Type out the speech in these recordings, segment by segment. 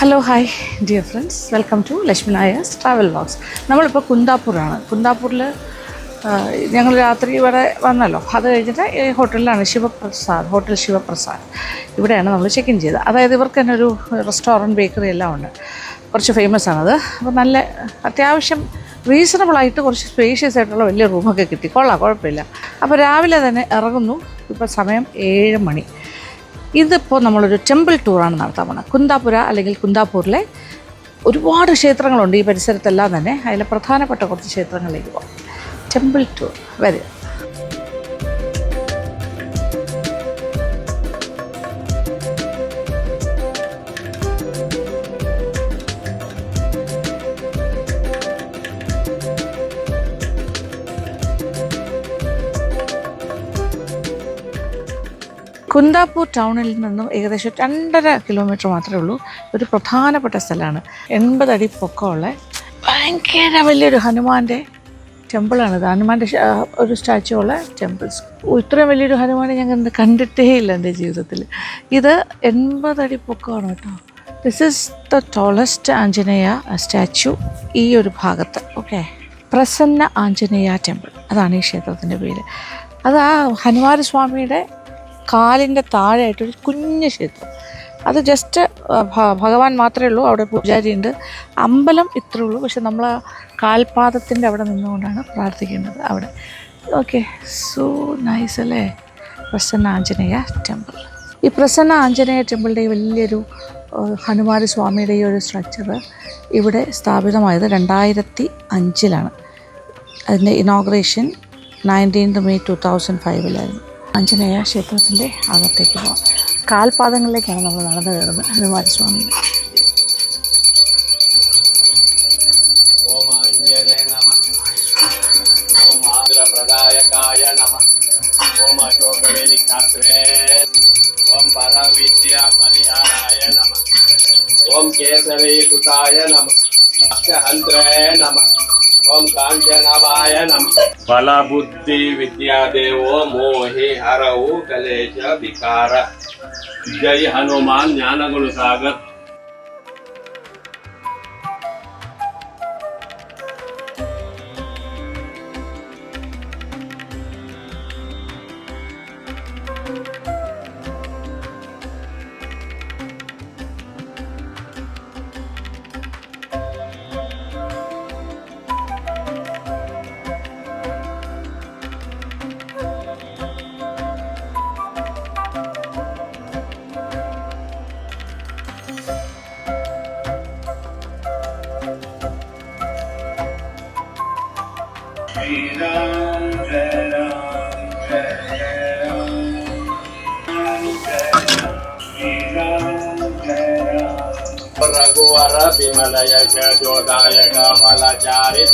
Hello hi dear friends, welcome to Lakshmi Nair's travel vlogs. നമ്മളിപ്പോൾ കുന്താപ്പൂറാണ്. കുന്താപ്പൂരിൽ ഞങ്ങൾ രാത്രി ഇവിടെ വന്നല്ലോ. അത് കഴിഞ്ഞിട്ട് ഈ ഹോട്ടലിലാണ് ഹോട്ടൽ ശിവപ്രസാദ്. ഇവിടെയാണ് നമ്മൾ ചെക്ക് ഇൻ ചെയ്തത്. അതായത് ഇവർക്ക് തന്നെ ഒരു റെസ്റ്റോറൻറ്റ്, ബേക്കറി എല്ലാം ഉണ്ട്. കുറച്ച് ഫേമസ് ആണത്. അപ്പോൾ നല്ല അത്യാവശ്യം റീസണബിളായിട്ട് കുറച്ച് സ്പേഷ്യസ് ആയിട്ടുള്ള വലിയ റൂമൊക്കെ കിട്ടി. കുഴപ്പമില്ല. അപ്പോൾ രാവിലെ തന്നെ ഇറങ്ങുന്നു. ഇപ്പോൾ സമയം 7 മണി. ഇതിപ്പോൾ നമ്മളൊരു ടെമ്പിൾ ടൂറാണ് നടത്താൻ പോകുന്നത്. കുന്താപുര അല്ലെങ്കിൽ കുന്താപൂരിലെ ഒരുപാട് ക്ഷേത്രങ്ങളുണ്ട് ഈ പരിസരത്തെല്ലാം തന്നെ. അതിലെ പ്രധാനപ്പെട്ട കുറച്ച് ക്ഷേത്രങ്ങളിലേക്ക് പോകാം. ടെമ്പിൾ ടൂർ വരിക. കുന്താപൂർ ടൗണിൽ നിന്നും ഏകദേശം 2.5 കിലോമീറ്റർ മാത്രമേ ഉള്ളൂ. ഒരു പ്രധാനപ്പെട്ട സ്ഥലമാണ്. 80 അടി പൊക്കമുള്ള ഭയങ്കര വലിയൊരു ഹനുമാൻ്റെ ടെമ്പിളാണിത്. ഹനുമാൻ്റെ ഒരു സ്റ്റാച്ചു ഉള്ള ടെമ്പിൾസ്. ഇത്രയും വലിയൊരു ഹനുമാനെ ഞാൻ കണ്ടിട്ടേ ഇല്ല എൻ്റെ ജീവിതത്തിൽ. ഇത് 80 അടി പൊക്കമാണ് കേട്ടോ. This is the tallest Anjaneya statue ഈ ഒരു ഭാഗത്ത്. ഓക്കെ, പ്രസന്ന ആഞ്ജനേയ ടെമ്പിൾ, അതാണ് ഈ ക്ഷേത്രത്തിൻ്റെ പേര്. അത് ആ ഹനുമാൻ സ്വാമിയുടെ കാലിൻ്റെ താഴെയായിട്ടൊരു കുഞ്ഞ് ക്ഷേത്രം. അത് ജസ്റ്റ് ഭഗവാൻ മാത്രമേ ഉള്ളൂ. അവിടെ പൂജാരിയുണ്ട്. അമ്പലം ഇത്രേ ഉള്ളൂ. പക്ഷെ നമ്മൾ കാൽപാദത്തിൻ്റെ അവിടെ നിന്നുകൊണ്ടാണ് പ്രാർത്ഥിക്കേണ്ടത് അവിടെ. ഓക്കെ, സോ നൈസ് അല്ലേ. പ്രസന്ന ആഞ്ജനേയ ടെമ്പിൾ. ഈ പ്രസന്ന ആഞ്ജനേയ ടെമ്പിളിൻ്റെ വലിയൊരു ഹനുമാൻ സ്വാമിയുടെ ഈ ഒരു സ്ട്രക്ചർ ഇവിടെ സ്ഥാപിതമായത് 2005 അതിൻ്റെ ഇനോഗ്രേഷൻ 19 മെയ് 2005 ആഞ്ജനേയ ക്ഷേത്രത്തിൻ്റെ അകത്തേക്ക് പോകാം. കാൽപാദങ്ങളിലേക്കാണ് നമ്മൾ നടന്നു കയറുന്നത് ഹനുമാൻ സ്വാമിയുടെ. ओम केसरी कुताय नमः अष्टहंत्राय नमः ओम कांचनाभाय नमः बल बुद्धि विद्या देवो मोहि हरऊ कलेश विकार जय हनुमान ज्ञान गुण सागर. रघुवर विमल यश जोदायक फलचारित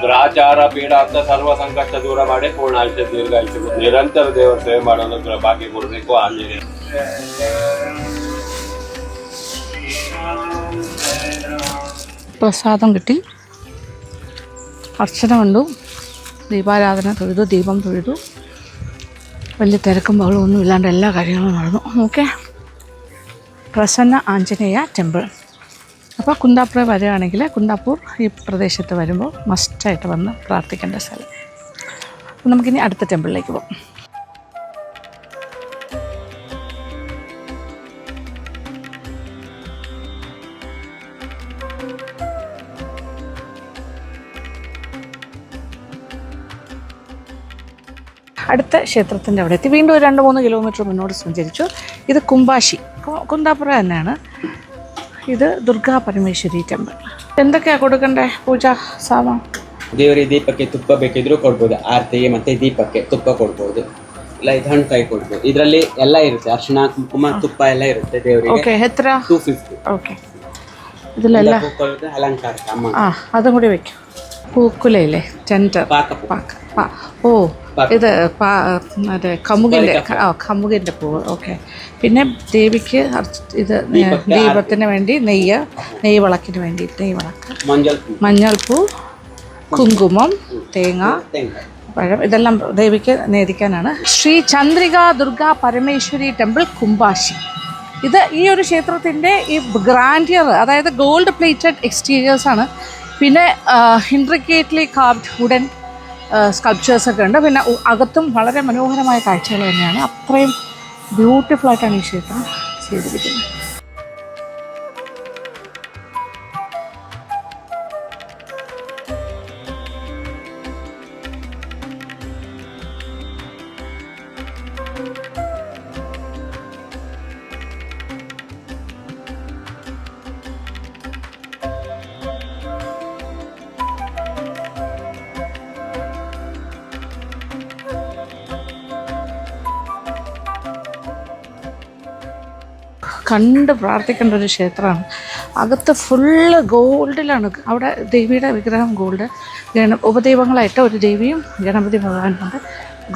ಗ್ರಹಚಾರ ಪೀಡಾಂತ ಸರ್ವ ಸಂಕಷ್ಟ ದೂರ ಮಾಡಿ ಪೂರ್ಣ ಆಯುಷ್ಯ ದೀರ್ಘಾಯುಷ್ಯ ನಿರಂತರ ದೇವರ ಸೇವೆ ಮಾಡೋದು ಭಾಗ್ಯ ಕೊಡಬೇಕು ಆಂಜನೇಯ. പ്രസാദം കിട്ടി, അർച്ചന കണ്ടു, ദീപാരാധന തൊഴുതു, ദീപം തൊഴുതു. വലിയ തിരക്കും ബഹളവും ഒന്നും ഇല്ലാണ്ട് എല്ലാ കാര്യങ്ങളും നടന്നു. Okay, Prasanna Anjaneya temple. അപ്പോൾ കുന്താപൂർ വരികയാണെങ്കിൽ കുന്താപൂർ ഈ പ്രദേശത്ത് വരുമ്പോൾ മസ്റ്റായിട്ട് വന്ന് പ്രാർത്ഥിക്കേണ്ട സ്ഥലം. നമുക്കിനി അടുത്ത ടെമ്പിളിലേക്ക് പോകാം. അടുത്ത ക്ഷേത്രത്തിൻ്റെ അവിടെ എത്തി. വീണ്ടും ഒരു 2-3 കിലോമീറ്റർ മുന്നോട്ട് സഞ്ചരിച്ചു. ഇത് കുംഭാശി, കുന്താപുര തന്നെയാണ്. ಇದು ದುರ್ಗಾ ಪರಮೇಶ್ವರಿ ಟೆಂಪಲ್. ಎಂದಕ್ಕೆ ಕೊಡಕಂಡೆ ಪೂಜಾ ಸಾಮಾನು? ದೇವರಿಗೆ ದೀಪಕ್ಕೆ ತುಪ್ಪ ಬೇಕಿದ್ರೂ ಕೊಡ್ಬೋದು. ಆರತಿಗೆ ಮತ್ತೆ ದೀಪಕ್ಕೆ ತುಪ್ಪ ಕೊಡ್ಬೋದು, ಇಲ್ಲ ಇದು ಹಣ್ಣುಕಾಯಿ ಕೊಡ್ಬೋದು. ಇದರಲ್ಲಿ ಎಲ್ಲ ಇರುತ್ತೆ, ಅರ್ಶಿಣ, ಕುಂಕುಮ, ತುಪ್ಪ ಎಲ್ಲ ಇರುತ್ತೆ ದೇವರಿಗೆ. ಓಕೆ, ಎತ್ತರ 250. ಓಕೆ, ಇದಲ್ಲೆಲ್ಲ ಅಲಂಕಾರ ಅಮ್ಮ. അതും കൂടി വെക്കും. പൂക്കുലയില്ലേ, സെൻറ്റർ പാക്ക. ഓ, ഇത് മറ്റേ കമുകിൻ്റെ പൂവ്. ഓക്കെ, പിന്നെ ദേവിക്ക് ഇത് ദീപത്തിന് വേണ്ടി നെയ്യ് വിളക്കിന് വേണ്ടി നെയ്യ് വിളക്ക്, മഞ്ഞൾപ്പൂ, കുങ്കുമം, തേങ്ങ. പഴം ഇതെല്ലാം ദേവിക്ക് നേദിക്കാനാണ്. ശ്രീ ചന്ദ്രിക ദുർഗാ പരമേശ്വരി ടെമ്പിൾ കുംഭാശി. ഇത് ഈ ഒരു ക്ഷേത്രത്തിൻ്റെ ഈ ഗ്രാൻഡിയർ, അതായത് ഗോൾഡ് പ്ലേറ്റഡ് എക്സ്റ്റീരിയേഴ്സാണ്. പിന്നെ ഇൻട്രിക്കേറ്റ്ലി കാർവ്ഡ് വുഡൻ സ്കൾപ്ചേഴ്സൊക്കെ ഉണ്ട്. പിന്നെ അകത്തും വളരെ മനോഹരമായ കാഴ്ചകൾ തന്നെയാണ്. അത്രയും ബ്യൂട്ടിഫുള്ളായിട്ടാണ് ഈ ക്ഷേത്രം ചെയ്തിരിക്കുന്നത്. കണ്ട് പ്രാർത്ഥിക്കേണ്ട ഒരു ക്ഷേത്രമാണ്. അകത്ത് ഫുള്ള് ഗോൾഡിലാണ്. അവിടെ ദേവിയുടെ വിഗ്രഹം ഗോൾഡ്, ഉപദൈവങ്ങളായിട്ട് ഒരു ദേവിയും ഗണപതി ഭഗവാനുണ്ട്,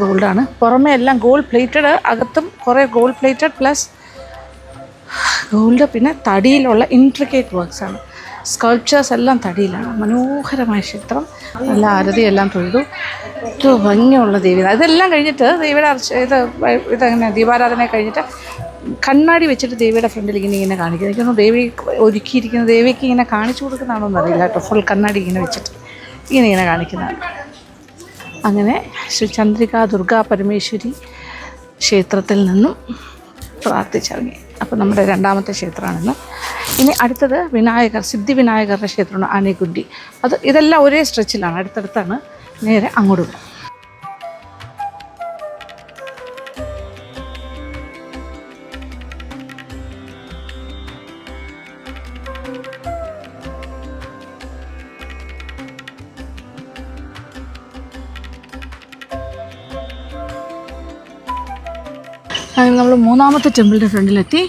ഗോൾഡാണ്. പുറമേ എല്ലാം ഗോൾഡ് പ്ലേറ്റഡ്, അകത്തും കുറേ ഗോൾഡ് പ്ലേറ്റഡ് പ്ലസ് ഗോൾഡ്. പിന്നെ തടിയിലുള്ള ഇൻട്രിക്കേറ്റ് വർക്ക്സാണ്. സ്കൾപ്ചേഴ്സ് എല്ലാം തടിയിലാണ്. മനോഹരമായ ക്ഷേത്രം. നല്ല ആരതിയെല്ലാം തൊഴുതു. ഏറ്റവും ഭംഗിയുള്ള ദേവി. ഇതെല്ലാം കഴിഞ്ഞിട്ട് ദേവിയുടെ ഇതങ്ങനെ ദീപാരാധന കഴിഞ്ഞിട്ട് കണ്ണാടി വെച്ചിട്ട് ദേവിയുടെ ഫ്രണ്ടിൽ ഇങ്ങനെ കാണിക്കുന്നത്. എനിക്കൊന്ന് ദേവി ഒരുക്കിയിരിക്കുന്ന ദേവിക്ക് ഇങ്ങനെ കാണിച്ചു കൊടുക്കുന്നതാണോ എന്നറിയില്ല കേട്ടോ. ഫുൾ കണ്ണാടി ഇങ്ങനെ വെച്ചിട്ട് ഇങ്ങനെ കാണിക്കുന്നതാണ്. അങ്ങനെ ശ്രീ ചന്ദ്രിക ദുർഗാ പരമേശ്വരി ക്ഷേത്രത്തിൽ നിന്നും പ്രാർത്ഥിച്ചിറങ്ങി. അപ്പോൾ നമ്മുടെ രണ്ടാമത്തെ ക്ഷേത്രമാണെന്ന്. ഇനി അടുത്തത് വിനായകർ, സിദ്ധിവിനായകരുടെ ക്ഷേത്രമാണ് ആനേക്കുണ്ടി. ഇതെല്ലാം ഒരേ സ്ട്രെച്ചിലാണ്, അടുത്തടുത്താണ്. നേരെ അങ്ങോട്ട് പോകും. അങ്ങനെ നമ്മൾ മൂന്നാമത്തെ ടെമ്പിളിൻ്റെ ഫ്രണ്ടിലെത്തി.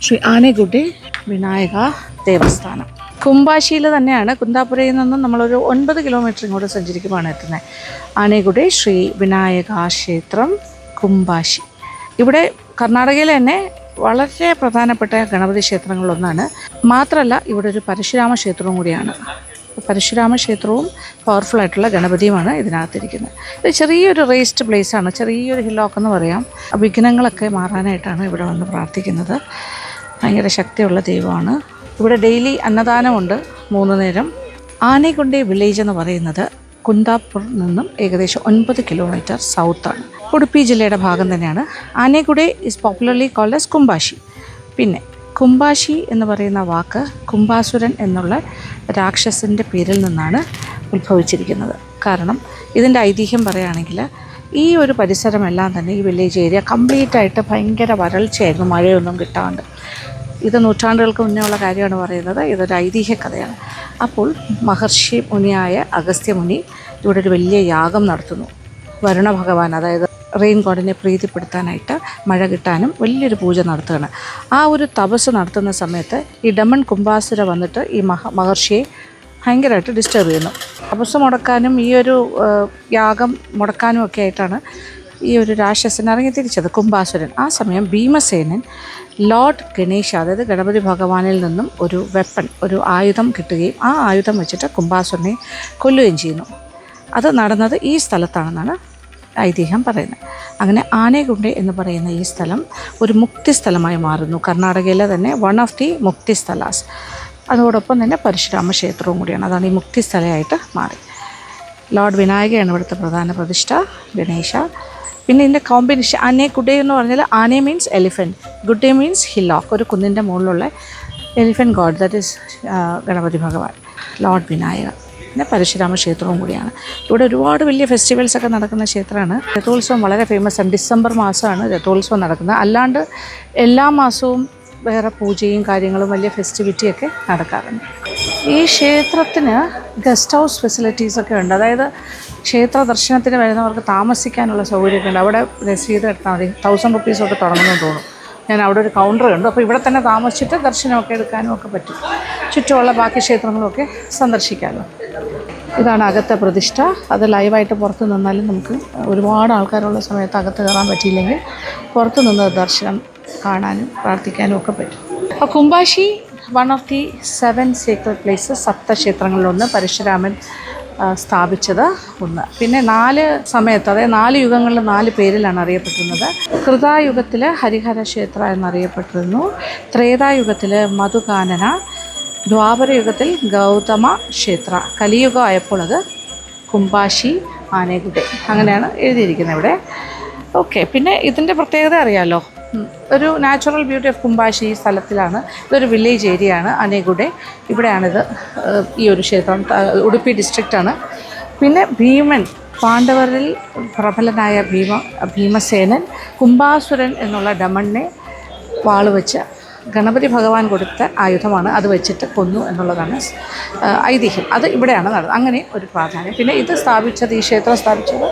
ശ്രീ ആനേക്കുട്ടി വിനായക ദേവസ്ഥാനം. കുംഭാശിയിൽ തന്നെയാണ്. കുന്താപുരയിൽ നിന്നും നമ്മളൊരു 9 കിലോമീറ്റർ ഇങ്ങോട്ട് സഞ്ചരിക്കുമ്പോഴാണ് എത്തുന്നത്. ആനേക്കുട്ടി ശ്രീ വിനായക ക്ഷേത്രം കുംഭാശി. ഇവിടെ കർണാടകയിലെ തന്നെ വളരെ പ്രധാനപ്പെട്ട ഗണപതി ക്ഷേത്രങ്ങളിലൊന്നാണ്. മാത്രമല്ല ഇവിടെ ഒരു പരശുരാമ ക്ഷേത്രവും കൂടിയാണ്. പരശുരാമ ക്ഷേത്രവും പവർഫുൾ ആയിട്ടുള്ള ഗണപതിയുമാണ് ഇതിനകത്തിരിക്കുന്നത്. ഇത് ചെറിയൊരു റേസ്ഡ് പ്ലേസാണ്, ചെറിയൊരു ഹില്ലോക്ക് എന്ന് പറയാം. വിഘ്നങ്ങളൊക്കെ മാറാനായിട്ടാണ് ഇവിടെ വന്ന് പ്രാർത്ഥിക്കുന്നത്. ഭയങ്കര ശക്തിയുള്ള ദൈവമാണ്. ഇവിടെ ഡെയിലി അന്നദാനമുണ്ട് 3 നേരം. ആനേക്കുണ്ടി വില്ലേജ് എന്ന് പറയുന്നത് കുന്താപൂർ നിന്നും ഏകദേശം 9 കിലോമീറ്റർ സൗത്താണ്. ഉടുപ്പി ജില്ലയുടെ ഭാഗം തന്നെയാണ്. ആനേക്കുടി ഈസ് പോപ്പുലർലി കോൾഡ് ആസ് കുംഭാശി. പിന്നെ കുംഭാശി എന്ന് പറയുന്ന വാക്ക് കുംഭാസുരൻ എന്നുള്ള രാക്ഷസൻ്റെ പേരിൽ നിന്നാണ് ഉത്ഭവിച്ചിരിക്കുന്നത്. കാരണം ഇതിൻ്റെ ഐതിഹ്യം പറയുകയാണെങ്കിൽ ഈ ഒരു പരിസരമെല്ലാം തന്നെ, ഈ വില്ലേജ് ഏരിയ കംപ്ലീറ്റ് ആയിട്ട് ഭയങ്കര വരൾച്ചയായിരുന്നു, മഴയൊന്നും കിട്ടാണ്ട്. ഇത് നൂറ്റാണ്ടുകൾക്ക് മുന്നേ ഉള്ള കാര്യമാണ് പറയുന്നത്. ഇതൊരു ഐതിഹ്യ കഥയാണ്. അപ്പോൾ മഹർഷി മുനിയായ അഗസ്ത്യമുനി ഇവിടെ ഒരു വലിയ യാഗം നടത്തുന്നു. വരുണ ഭഗവാൻ, അതായത് റെയിൻ ഗോഡിനെ പ്രീതിപ്പെടുത്താനായിട്ട്, മഴ കിട്ടാനും വലിയൊരു പൂജ നടത്തുകയാണ്. ആ ഒരു തപസ് നടത്തുന്ന സമയത്ത് ഈ ഡമൺ കുംഭാസുര വന്നിട്ട് ഈ മഹർഷിയെ ഭയങ്കരമായിട്ട് ഡിസ്റ്റർബ് ചെയ്യുന്നു. തപസ് മുടക്കാനും ഈ ഒരു യാഗം മുടക്കാനും ഒക്കെ ആയിട്ടാണ് ഈ ഒരു രാക്ഷസൻ ഇറങ്ങി തിരിച്ചത്, കുംഭാസുരൻ. ആ സമയം ഭീമസേനൻ ലോർഡ് ഗണേശ, അതായത് ഗണപതി ഭഗവാനിൽ നിന്നും ഒരു വെപ്പൺ, ഒരു ആയുധം കിട്ടുകയും ആ ആയുധം വെച്ചിട്ട് കുംഭാസുരനെ കൊല്ലുകയും ചെയ്യുന്നു. അത് നടന്നത് ഈ സ്ഥലത്താണെന്നാണ് ഐതിഹ്യം പറയുന്നത്. അങ്ങനെ ആനേക്കുണ്ടി എന്ന് പറയുന്ന ഈ സ്ഥലം ഒരു മുക്തി സ്ഥലമായി മാറുന്നു. കർണാടകയിലെ തന്നെ വൺ ഓഫ് ദി മുക്തി സ്ഥലാസ്. അതോടൊപ്പം തന്നെ പരശുരാമ ക്ഷേത്രവും കൂടിയാണ്. അതാണ് ഈ മുക്തി സ്ഥലമായിട്ട് മാറി. ലോർഡ് വിനായകയാണ് ഇവിടുത്തെ പ്രധാന പ്രതിഷ്ഠ, ഗണേശ. പിന്നെ ഇതിൻ്റെ കോമ്പിനേഷൻ ആനേക്കുടി എന്ന് പറഞ്ഞാൽ ആനെ മീൻസ് എലിഫൻറ്റ്, ഗുഡേ മീൻസ് ഹില്ലോക്ക്, ഒരു കുന്നിൻ്റെ മുകളിലുള്ള elephant god, that is Ganapati Bhagavan, lord Vinayaka. പിന്നെ പരശുരാമ ക്ഷേത്രവും കൂടിയാണ്. ഇവിടെ ഒരുപാട് വലിയ ഫെസ്റ്റിവൽസൊക്കെ നടക്കുന്ന ക്ഷേത്രമാണ്. രഥോത്സവം വളരെ ഫേമസ് ആണ്. ഡിസംബർ മാസമാണ് രഥോത്സവം നടക്കുന്നത്. അല്ലാണ്ട് എല്ലാ മാസവും വേറെ പൂജയും കാര്യങ്ങളും വലിയ ഫെസ്റ്റിവിറ്റിയൊക്കെ നടക്കാറുണ്ട്. ഈ ക്ഷേത്രത്തിന് ഗസ്റ്റ് ഹൗസ് ഫെസിലിറ്റീസൊക്കെ ഉണ്ട്. അതായത് ക്ഷേത്ര ദർശനത്തിന് വരുന്നവർക്ക് താമസിക്കാനുള്ള സൗകര്യമൊക്കെ ഉണ്ട്. അവിടെ രസീത് എടുത്താൽ മതി. 1000 rupees തൊട്ട് തുടങ്ങുമെന്ന് തോന്നും. ഞാൻ അവിടെ ഒരു കൗണ്ടർ കണ്ടു. അപ്പോൾ ഇവിടെ തന്നെ താമസിച്ചിട്ട് ദർശനമൊക്കെ എടുക്കാനും ഒക്കെ പറ്റും. ചുറ്റുമുള്ള ബാക്കി ക്ഷേത്രങ്ങളൊക്കെ സന്ദർശിക്കാമല്ലോ. ഇതാണ് അകത്തെ പ്രതിഷ്ഠ. അത് ലൈവായിട്ട് പുറത്ത് നിന്നാലും നമുക്ക് ഒരുപാട് ആൾക്കാരുള്ള സമയത്ത് അകത്ത് കയറാൻ പറ്റിയില്ലെങ്കിൽ പുറത്ത് നിന്ന് ദർശനം കാണാനും പ്രാർത്ഥിക്കാനും ഒക്കെ പറ്റും. അപ്പോൾ Kumbhashi one of the 7 secret places, 7 ക്ഷേത്രങ്ങളിലൊന്ന്. പരശുരാമൻ സ്ഥാപിച്ചത് ഒന്ന്. പിന്നെ 4 സമയത്ത്, അതായത് 4 യുഗങ്ങളിൽ 4 പേരിലാണ് അറിയപ്പെട്ടിരുന്നത്. കൃതായുഗത്തിൽ ഹരിഹര ക്ഷേത്ര എന്നറിയപ്പെട്ടിരുന്നു, ത്രേതായുഗത്തിൽ മധുകാനന, ദ്വാപരയുഗത്തിൽ ഗൗതമ ക്ഷേത്ര, കലിയുഗം ആയപ്പോൾ അത് കുംഭാശി ആനേഗുഡെ, അങ്ങനെയാണ് എഴുതിയിരിക്കുന്നത് ഇവിടെ. ഓക്കെ, പിന്നെ ഇതിൻ്റെ പ്രത്യേകത അറിയാമല്ലോ, ഒരു നാച്ചുറൽ ബ്യൂട്ടി ഓഫ് കുംഭാശി ഈ സ്ഥലത്തിലാണ്. ഇതൊരു വില്ലേജ് ഏരിയ ആണ് ആനേഗുഡെ, ഇവിടെയാണിത്. ഈ ഒരു ക്ഷേത്രം ഉടുപ്പി ഡിസ്ട്രിക്റ്റാണ്. പിന്നെ ഭീമൻ, പാണ്ഡവരിൽ പ്രബലനായ ഭീമസേനൻ കുംഭാസുരൻ എന്നുള്ള ഡമണിനെ വാള് വെച്ച് ഗണപതി ഭഗവാൻ കൊടുത്ത ആയുധമാണ്, അത് വെച്ചിട്ട് കൊന്നു എന്നുള്ളതാണ് ഐതിഹ്യം. അത് ഇവിടെയാണ് നടന്നത്, അങ്ങനെ ഒരു പ്രാധാന്യം. പിന്നെ ഇത് സ്ഥാപിച്ചത്, ഈ ക്ഷേത്രം സ്ഥാപിച്ചത്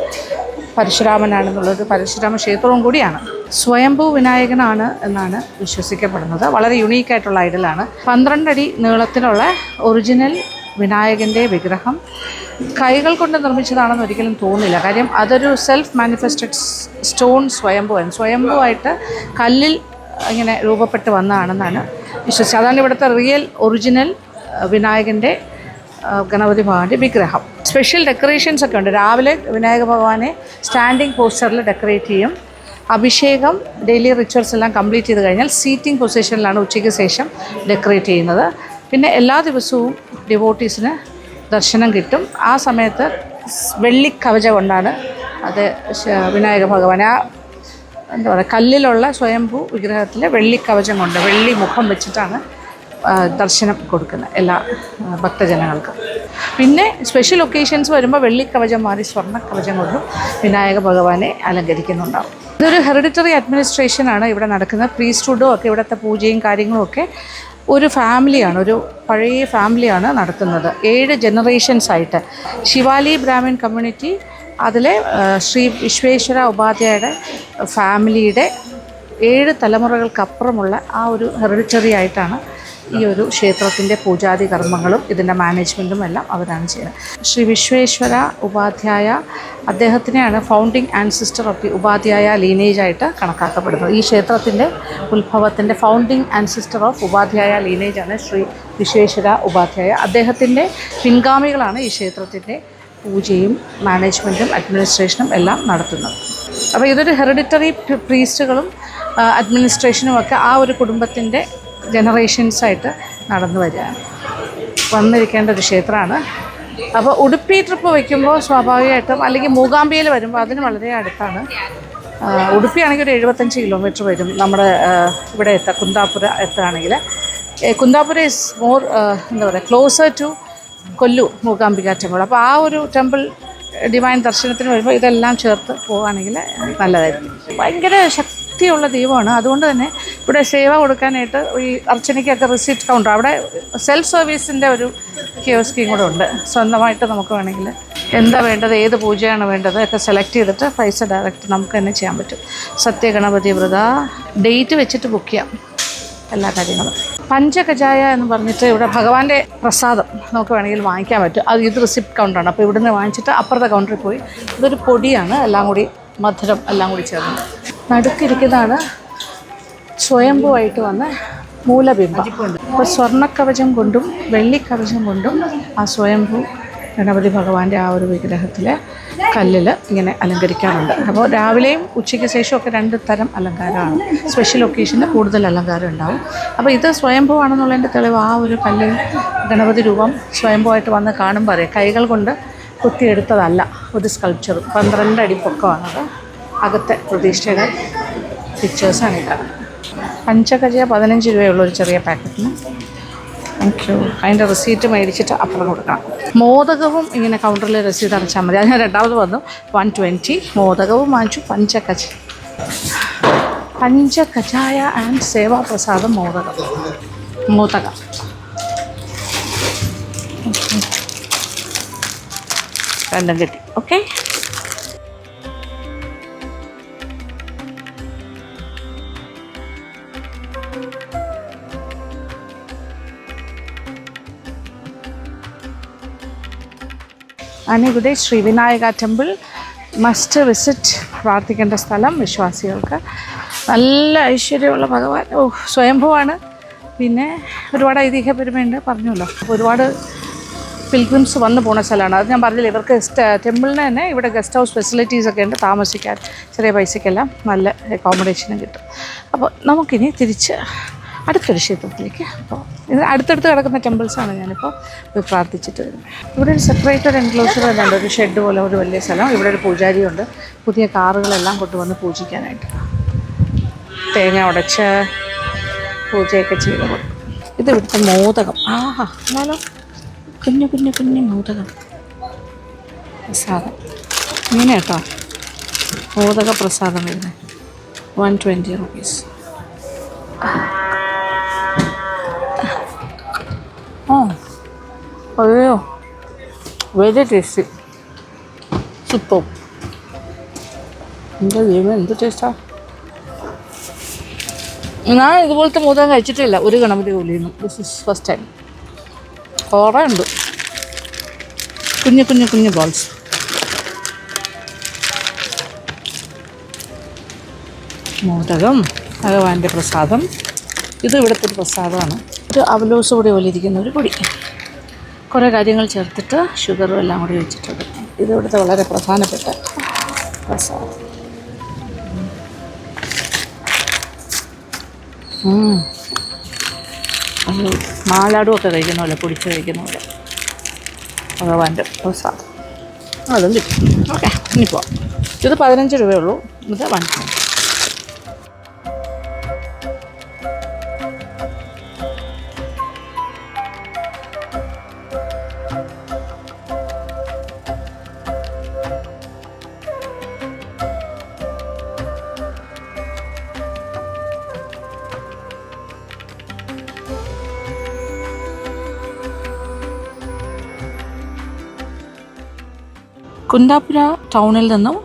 പരശുരാമനാണെന്നുള്ളത് പരശുരാമ ക്ഷേത്രവും കൂടിയാണ്. സ്വയംഭൂ വിനായകനാണ് എന്നാണ് വിശ്വസിക്കപ്പെടുന്നത്. വളരെ യുണീക്കായിട്ടുള്ള ഐഡലാണ്. 12 അടി നീളത്തിലുള്ള ഒറിജിനൽ വിനായകൻ്റെ വിഗ്രഹം കൈകൾ കൊണ്ട് നിർമ്മിച്ചതാണെന്ന് ഒരിക്കലും തോന്നില്ല. കാര്യം അതൊരു സെൽഫ് മാനിഫെസ്റ്റഡ് സ്റ്റോൺ സ്വയംഭൂവായിട്ട് കല്ലിൽ ഇങ്ങനെ രൂപപ്പെട്ട് വന്നതാണെന്നാണ് വിശ്വസിച്ചത്. അതാണ് ഇവിടുത്തെ റിയൽ ഒറിജിനൽ വിനായകൻ്റെ ഗണപതി ഭഗവാന്റെ വിഗ്രഹം. സ്പെഷ്യൽ ഡെക്കറേഷൻസ് ഒക്കെ ഉണ്ട്. രാവിലെ വിനായക ഭഗവാനെ സ്റ്റാൻഡിങ് പോസ്റ്ററിൽ ഡെക്കറേറ്റ് ചെയ്യും. അഭിഷേകം, ഡെയിലി റിച്വൽസ് എല്ലാം കംപ്ലീറ്റ് ചെയ്ത് കഴിഞ്ഞാൽ സീറ്റിംഗ് പൊസിഷനിലാണ് ഉച്ചയ്ക്ക് ശേഷം ഡെക്കറേറ്റ് ചെയ്യുന്നത്. പിന്നെ എല്ലാ ദിവസവും ഡിവോട്ടീസിന് ദർശനം കിട്ടും. ആ സമയത്ത് വെള്ളിക്കവചം കൊണ്ടാണ് അത് വിനായക ഭഗവാൻ, ആ എന്താ പറയുക, കല്ലിലുള്ള സ്വയംഭൂ വിഗ്രഹത്തിൽ വെള്ളിക്കവചം കൊണ്ട്, വെള്ളി മുഖം വെച്ചിട്ടാണ് ദർശനം കൊടുക്കുന്നത് എല്ലാ ഭക്തജനങ്ങൾക്കും. പിന്നെ സ്പെഷ്യൽ ഒക്കേഷൻസ് വരുമ്പോൾ വെള്ളിക്കവചം മാറി സ്വർണ്ണക്കവചം കൊണ്ടും വിനായക ഭഗവാനെ അലങ്കരിക്കുന്നുണ്ടാവും. ഇതൊരു ഹെറിഡിറ്ററി അഡ്മിനിസ്ട്രേഷനാണ് ഇവിടെ നടക്കുന്നത്. പ്രീസ്റ്റ്ഹുഡും ഒക്കെ ഇവിടുത്തെ പൂജയും കാര്യങ്ങളും ഒക്കെ ഒരു ഫാമിലിയാണ്, ഒരു പഴയ ഫാമിലിയാണ് നടത്തുന്നത്. 7 ജനറേഷൻസായിട്ട് ശിവാലി ബ്രാഹ്മിൻ കമ്മ്യൂണിറ്റി, അതിലെ ശ്രീ വിശ്വേശ്വര ഉപാധ്യായയുടെ ഫാമിലിയുടെ 7 തലമുറകൾക്കപ്പുറമുള്ള ആ ഒരു ഹെറിഡിറ്ററി ആയിട്ടാണ് ഈ ഒരു ക്ഷേത്രത്തിൻ്റെ പൂജാതി കർമ്മങ്ങളും ഇതിൻ്റെ മാനേജ്മെൻറ്റും എല്ലാം അവരാണ് ചെയ്യുന്നത്. ശ്രീ വിശ്വേശ്വര ഉപാധ്യായ, അദ്ദേഹത്തിനെയാണ് founding ancestor of the Upadhyaya ലീനേജായിട്ട് കണക്കാക്കപ്പെടുന്നത്. ഈ ക്ഷേത്രത്തിൻ്റെ ഉത്ഭവത്തിൻ്റെ ഫൗണ്ടിങ് ആൻസിസ്റ്റർ ഓഫ് ഉപാധ്യായ ലീനേജാണ് ശ്രീ വിശ്വേശ്വര ഉപാധ്യായ. അദ്ദേഹത്തിൻ്റെ പിൻഗാമികളാണ് ഈ ക്ഷേത്രത്തിൻ്റെ പൂജയും മാനേജ്മെൻറ്റും അഡ്മിനിസ്ട്രേഷനും എല്ലാം നടത്തുന്നത്. അപ്പോൾ ഇതൊരു ഹെറിഡിറ്ററി പ്രീസ്റ്റുകളും അഡ്മിനിസ്ട്രേഷനും ഒക്കെ ആ ഒരു കുടുംബത്തിൻ്റെ ജനറേഷൻസായിട്ട് നടന്നു വരികയാണ്. വന്നിരിക്കേണ്ട ഒരു ക്ഷേത്രമാണ്. അപ്പോൾ ഉടുപ്പി ട്രിപ്പ് വയ്ക്കുമ്പോൾ സ്വാഭാവികമായിട്ടും, അല്ലെങ്കിൽ മൂകാംബികയിൽ വരുമ്പോൾ അതിന് വളരെ അടുത്താണ്. ഉടുപ്പിയാണെങ്കിൽ ഒരു 75 കിലോമീറ്റർ വരും നമ്മുടെ ഇവിടെ കുന്താപുര എത്തുകയാണെങ്കിൽ. കുന്താപുര ഇസ് മോർ എന്താ പറയുക, ക്ലോസർ ടു കൊല്ലു മൂകാംബിക ടെമ്പിൾ. അപ്പോൾ ആ ഒരു ടെമ്പിൾ ഡിവൈൻ ദർശനത്തിന് വരുമ്പോൾ ഇതെല്ലാം ചേർത്ത് പോവുകയാണെങ്കിൽ നല്ലതായിരിക്കും. ഭയങ്കര ശക്തിയുള്ള ദൈവമാണ്. അതുകൊണ്ട് തന്നെ ഇവിടെ സേവ കൊടുക്കാനായിട്ട് ഈ അർച്ചനയ്ക്കൊക്കെ റിസീപ്റ്റ് കൗണ്ടർ, അവിടെ സെൽഫ് സർവീസിൻ്റെ ഒരു കിയോസ്കിയും കൂടെ ഉണ്ട്. സ്വന്തമായിട്ട് നമുക്ക് വേണമെങ്കിൽ എന്താ വേണ്ടത്, ഏത് പൂജയാണ് വേണ്ടത് ഒക്കെ സെലക്ട് ചെയ്തിട്ട് പൈസ ഡയറക്റ്റ് നമുക്ക് തന്നെ ചെയ്യാൻ പറ്റും. സത്യഗണപതി വ്രത ഡേറ്റ് വെച്ചിട്ട് ബുക്ക് ചെയ്യാം എല്ലാ കാര്യങ്ങളും. പഞ്ചകജായ എന്ന് പറഞ്ഞിട്ട് ഇവിടെ ഭഗവാന്റെ പ്രസാദം നമുക്ക് വേണമെങ്കിൽ വാങ്ങിക്കാൻ പറ്റും. അത് ഇത് റിസിപ്റ്റ് കൗണ്ടറാണ്. അപ്പോൾ ഇവിടുന്ന് വാങ്ങിച്ചിട്ട് അപ്പുറത്തെ കൗണ്ടറിൽ പോയി, ഇതൊരു പൊടിയാണ്, എല്ലാം കൂടി മധുരം എല്ലാം കൂടി ചേർന്ന്. നടുക്കിരിക്കുന്നതാണ് സ്വയംഭൂവായിട്ട് വന്ന മൂലബിംബം. അപ്പോൾ സ്വർണ്ണക്കവചം കൊണ്ടും വെള്ളിക്കവചം കൊണ്ടും ആ സ്വയംഭൂ ഗണപതി ഭഗവാന്റെ ആ ഒരു വിഗ്രഹത്തിൽ കല്ലിൽ ഇങ്ങനെ അലങ്കരിക്കാറുണ്ട്. അപ്പോൾ രാവിലെയും ഉച്ചയ്ക്ക് ശേഷമൊക്കെ 2 തരം അലങ്കാരമാണ്. സ്പെഷ്യൽ ഒക്കേഷന് കൂടുതൽ അലങ്കാരം ഉണ്ടാവും. അപ്പോൾ ഇത് സ്വയംഭൂവാണെന്നുള്ളതിൻ്റെ തെളിവ് ആ ഒരു കല്ലിൽ ഗണപതി രൂപം സ്വയംഭൂവായിട്ട് വന്ന് കാണുമ്പോൾ അറിയാം. കൈകൾ കൊണ്ട് കുത്തിയെടുത്തതല്ല, ഒരു സ്കൾപ്ചറും. 12 അടി പൊക്കമാണത്. അകത്തെ പ്രതിഷ്ഠയുടെ പിക്ചേഴ്സാണ് ഇതാണ്. പഞ്ചകജ 15 രൂപയുള്ള ഒരു ചെറിയ പാക്കറ്റിന്. Thank you. അതിൻ്റെ റെസീറ്റ് മേടിച്ചിട്ട് അപ്പുറം കൊടുക്കണം. മോദകവും ഇങ്ങനെ കൗണ്ടറിൽ രസീത് അടച്ചാൽ മതി. അത് ഞാൻ രണ്ടാമത് വന്നു 120. മോദകവും വാങ്ങിച്ചു. പഞ്ചകജായ ആൻഡ് സേവാപ്രസാദം മോദകം രണ്ടും കിട്ടി. Okay, Anegudde Shri Vinayaka temple must visit. പ്രാർത്ഥിക്കേണ്ട സ്ഥലം വിശ്വാസികൾക്ക്. നല്ല ഐശ്വര്യമുള്ള ഭഗവാൻ. സ്വയംഭൂവാണ്. പിന്നെ ഒരുപാട് ഐതിഹ്യ പെരുമയുണ്ട്, പറഞ്ഞല്ലോ. ഒരുപാട് പിൽഗ്രിംസ് വന്ന് പോകുന്ന സ്ഥലമാണ്. അത് ഞാൻ പറഞ്ഞില്ല, ഇവർക്ക് ടെമ്പിളിന് തന്നെ ഇവിടെ ഗസ്റ്റ് ഹൗസ് ഫെസിലിറ്റീസൊക്കെ ഉണ്ട്, താമസിക്കാൻ ചെറിയ പൈസയ്ക്കെല്ലാം നല്ല അക്കോമഡേഷനും കിട്ടും. അപ്പോൾ നമുക്കിനി തിരിച്ച് അടുത്തൊരു ക്ഷേത്രത്തിലേക്ക്. അപ്പോൾ ഇത് അടുത്തടുത്ത് കിടക്കുന്ന ടെമ്പിൾസാണ് ഞാനിപ്പോൾ പോയി പ്രാർത്ഥിച്ചിട്ട് വരുന്നത്. ഇവിടെ ഒരു സെപ്പറേറ്റഡ് എൻക്ലോസർ തന്നെയുണ്ട്, ഒരു ഷെഡ് പോലെ ഒരു വലിയ സ്ഥലം. ഇവിടെ ഒരു പൂജാരിയുണ്ട്, പുതിയ കാറുകളെല്ലാം കൊണ്ടുവന്ന് പൂജിക്കാനായിട്ട്. തേങ്ങ ഉടച്ച് പൂജയൊക്കെ ചെയ്ത് കൊടുക്കും. ഇത് ഇവിടുത്തെ മോദകം. ആഹാ, എന്നാലോ കുഞ്ഞു കുഞ്ഞു കുഞ്ഞു മോദകം പ്രസാദം. ഇങ്ങനെ കേട്ടോ മോദക പ്രസാദം വരുന്നത് 120 rupees. അയ്യോ, വെരി ടേസ്റ്റി, സൂപ്പർ. എന്താ ചെയ്യുന്നത്, എന്ത് ടേസ്റ്റാ. ഞാൻ ഇതുപോലത്തെ മോദകം കഴിച്ചിട്ടില്ല ഒരു ഗണപതി കോവിലിൽ നിന്നും. This is first time. കുറേ ഉണ്ട്, കുഞ്ഞു കുഞ്ഞു കുഞ്ഞു ബോൾസ്. മോദകം ഭഗവാന്റെ പ്രസാദം. ഇത് ഇവിടുത്തെ ഒരു പ്രസാദമാണ്. ഒരു അവലോസ് കൂടി പോലെ ഇരിക്കുന്ന ഒരു പൊടി, കുറേ കാര്യങ്ങൾ ചേർത്തിട്ട് ഷുഗറും എല്ലാം കൂടി വെച്ചിട്ടുണ്ട്. ഇത് ഇവിടുത്തെ വളരെ പ്രധാനപ്പെട്ട പ്രസാദം. മാലാടും ഒക്കെ കഴിക്കുന്ന പോലെ, പൊടിച്ച് കഴിക്കുന്ന പോലെ ഭഗവാന്റെ പ്രസാദം. അതും കിട്ടും. ഓക്കെ, ഇനിയിപ്പോൾ ഇത് 15 രൂപയുള്ളൂ. ഇത് 120. കുന്താപുര ടൗണിൽ നിന്നും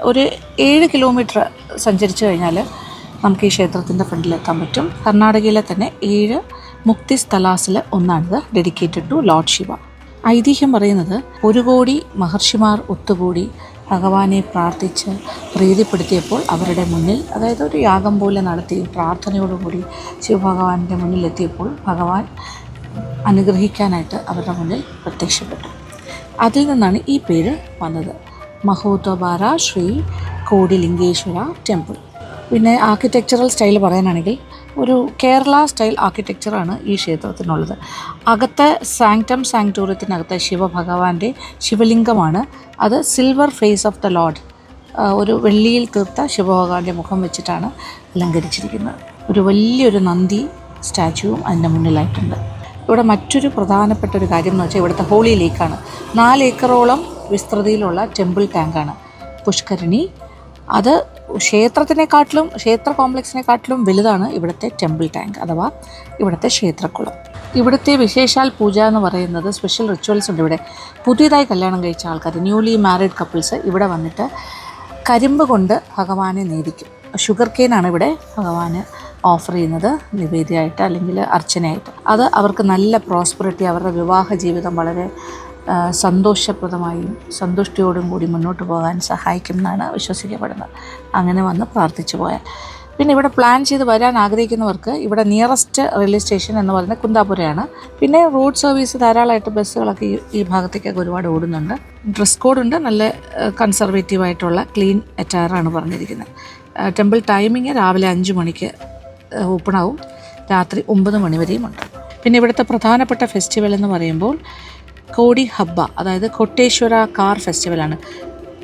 ഒരു 7 കിലോമീറ്റർ സഞ്ചരിച്ചു കഴിഞ്ഞാൽ നമുക്ക് ഈ ക്ഷേത്രത്തിൻ്റെ ഫ്രണ്ടിലെത്താൻ പറ്റും. കർണാടകയിലെ തന്നെ 7 മുക്തി സ്ഥലാസിൽ ഒന്നാണിത്, ഡെഡിക്കേറ്റഡ് ടു ലോർഡ് ശിവ. ഐതിഹ്യം പറയുന്നത് 1 കോടി മഹർഷിമാർ ഒത്തുകൂടി ഭഗവാനെ പ്രാർത്ഥിച്ച് പ്രീതിപ്പെടുത്തിയപ്പോൾ അവരുടെ മുന്നിൽ, അതായത് ഒരു യാഗം പോലെ നടത്തി പ്രാർത്ഥനയോടുകൂടി ശിവഭഗവാന്റെ മുന്നിലെത്തിയപ്പോൾ ഭഗവാൻ അനുഗ്രഹിക്കാനായിട്ട് അവരുടെ മുന്നിൽ പ്രത്യക്ഷപ്പെട്ടു. അതിൽ നിന്നാണ് ഈ പേര് വന്നത്, മഹോദബാര ശ്രീ കോടിലിംഗേശ്വര ടെമ്പിൾ. പിന്നെ ആർക്കിടെക്ചറൽ സ്റ്റൈൽ പറയാനാണെങ്കിൽ ഒരു കേരള സ്റ്റൈൽ ആർക്കിടെക്ചറാണ് ഈ ക്ഷേത്രത്തിനുള്ളത്. അകത്തെ സാങ്ക്ടം സാങ്ക്ടോറിയത്തിനകത്തെ ശിവഭഗവാന്റെ ശിവലിംഗമാണ്. അത് silver face of the lord, ഒരു വെള്ളിയിൽ തീർത്ത ശിവഭഗവാന്റെ മുഖം വെച്ചിട്ടാണ് അലങ്കരിച്ചിരിക്കുന്നത്. ഒരു വലിയൊരു നന്ദി സ്റ്റാച്യുവും അതിൻ്റെ മുന്നിലായിട്ടുണ്ട്. ഇവിടെ മറ്റൊരു പ്രധാനപ്പെട്ട ഒരു കാര്യം എന്ന് വെച്ചാൽ ഇവിടുത്തെ ഹോളി ലേക്കാണ്. 4 ഏക്കറോളം വിസ്തൃതിയിലുള്ള ടെമ്പിൾ ടാങ്കാണ് പുഷ്കരണി. അത് ക്ഷേത്ര കോംപ്ലക്സിനെക്കാട്ടിലും വലുതാണ് ഇവിടുത്തെ ടെമ്പിൾ ടാങ്ക് അഥവാ ഇവിടുത്തെ ക്ഷേത്രക്കുളം. ഇവിടുത്തെ വിശേഷാൽ പൂജ എന്ന് പറയുന്നത് സ്പെഷ്യൽ റിച്വൽസ് ഉണ്ട്. ഇവിടെ പുതിയതായി കല്യാണം കഴിച്ച ആൾക്കാർ, ന്യൂലി മാരീഡ് കപ്പിൾസ് ഇവിടെ വന്നിട്ട് കരിമ്പ് കൊണ്ട് ഭഗവാനെ നേദിക്കും. ഷുഗർ കെയിനാണ് ഇവിടെ ഭഗവാന് ഓഫർ ചെയ്യുന്നത് നിവേദ്യമായിട്ട് അല്ലെങ്കിൽ അർച്ചനയായിട്ട്. അത് അവർക്ക് നല്ല പ്രോസ്പെറിറ്റി, അവരുടെ വിവാഹ ജീവിതം വളരെ സന്തോഷപ്രദമായും സന്തുഷ്ടിയോടും കൂടി മുന്നോട്ട് പോകാൻ സഹായിക്കും എന്നാണ് വിശ്വസിക്കപ്പെടുന്നത്. അങ്ങനെ വന്ന് പ്രാർത്ഥിച്ചു പോയാൽ. പിന്നെ ഇവിടെ പ്ലാൻ ചെയ്ത് വരാൻ ആഗ്രഹിക്കുന്നവർക്ക് ഇവിടെ നിയറസ്റ്റ് റെയിൽവേ സ്റ്റേഷൻ എന്ന് പറയുന്നത് കുന്താപുരയാണ്. പിന്നെ റോഡ് സർവീസ് ധാരാളമായിട്ട് ബസ്സുകളൊക്കെ ഈ ഭാഗത്തേക്കൊക്കെ ഒരുപാട് ഓടുന്നുണ്ട്. ഡ്രസ് കോഡുണ്ട്, നല്ല കൺസർവേറ്റീവായിട്ടുള്ള ക്ലീൻ അറ്റയറാണ് പറഞ്ഞിരിക്കുന്നത്. ടെമ്പിൾ ടൈമിങ് രാവിലെ 5 മണിക്ക് ഓപ്പണാവും, രാത്രി 9 മണി വരെയും ഉണ്ട്. പിന്നെ ഇവിടുത്തെ പ്രധാനപ്പെട്ട ഫെസ്റ്റിവൽ എന്ന് പറയുമ്പോൾ കോടി ഹബ്ബ, അതായത് കൊട്ടേശ്വര കാർ ഫെസ്റ്റിവലാണ്.